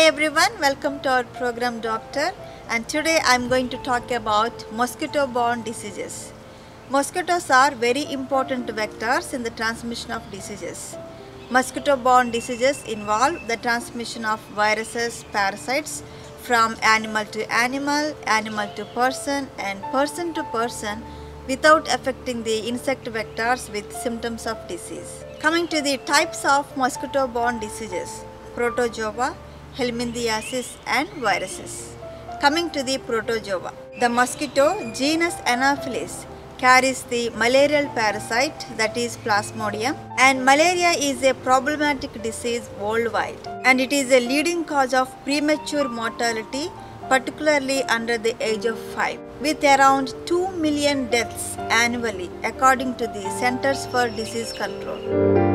everyone, welcome to our program Doctor, and today I am going to talk about mosquito-borne diseases. Mosquitoes are very important vectors in the transmission of diseases. Mosquito-borne diseases involve the transmission of viruses, parasites from animal to animal, animal to person and person to person without affecting the insect vectors with symptoms of disease. Coming to the types of mosquito-borne diseases, protozoa, helminthiasis and viruses. Coming to the protozoa, the mosquito genus Anopheles carries the malarial parasite, that is Plasmodium, and malaria is a problematic disease worldwide and it is a leading cause of premature mortality, particularly under the age of 5, with around 2 million deaths annually according to the Centers for Disease Control.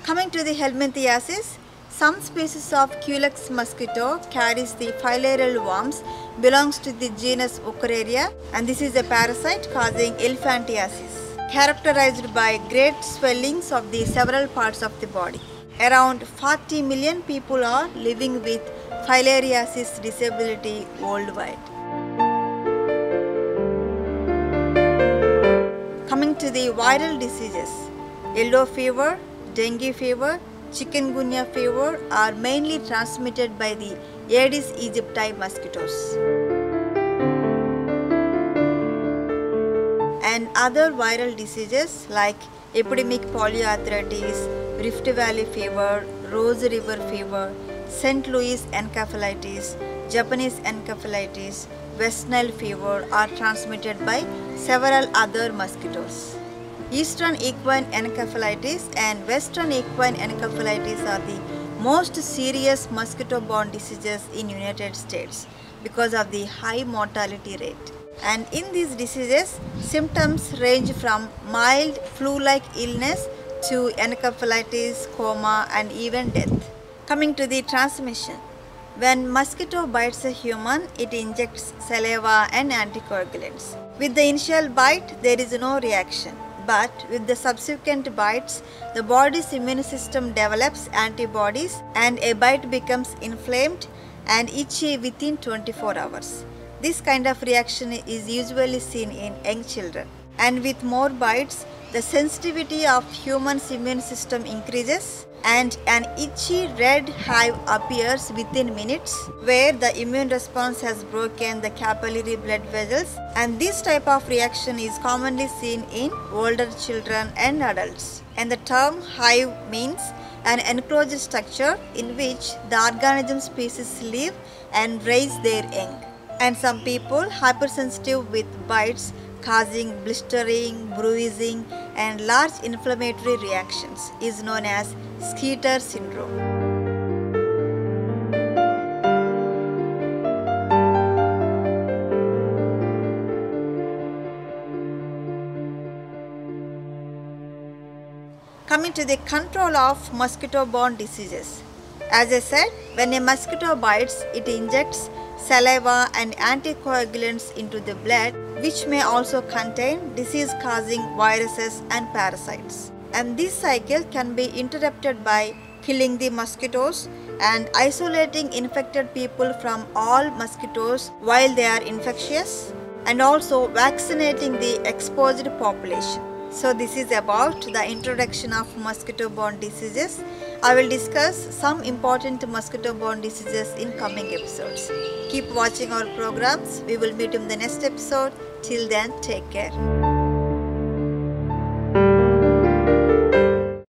Coming to the helminthiasis, some species of Culex mosquito carries the filarial worms, belongs to the genus Wuchereria, and this is a parasite causing elephantiasis, characterized by great swellings of the several parts of the body. Around 40 million people are living with filariasis disability worldwide. Coming to the viral diseases, yellow fever, dengue fever, chikungunya fever are mainly transmitted by the Aedes aegypti mosquitoes. And other viral diseases like epidemic polyarthritis, Rift Valley fever, Rose River fever, St. Louis encephalitis, Japanese encephalitis, West Nile fever are transmitted by several other mosquitoes. Eastern equine encephalitis and Western equine encephalitis are the most serious mosquito-borne diseases in United States because of the high mortality rate. And in these diseases, symptoms range from mild flu-like illness to encephalitis, coma and even death. Coming to the transmission, when mosquito bites a human, it injects saliva and anticoagulants. With the initial bite, there is no reaction. But with the subsequent bites, the body's immune system develops antibodies and a bite becomes inflamed and itchy within 24 hours. This kind of reaction is usually seen in young children. And with more bites, the sensitivity of human's immune system increases and an itchy red hive appears within minutes where the immune response has broken the capillary blood vessels, and this type of reaction is commonly seen in older children and adults. And the term hive means an enclosed structure in which the organism species live and raise their young. And some people hypersensitive with bites causing blistering, bruising and large inflammatory reactions is known as Skeeter syndrome. Coming to the control of mosquito-borne diseases. As I said, when a mosquito bites, it injects saliva and anticoagulants into the blood, which may also contain disease-causing viruses and parasites. And this cycle can be interrupted by killing the mosquitoes and isolating infected people from all mosquitoes while they are infectious, and also vaccinating the exposed population. So this is about the introduction of mosquito-borne diseases. I will discuss some important mosquito-borne diseases in coming episodes. Keep watching our programs. We will meet in the next episode. Till then, take care.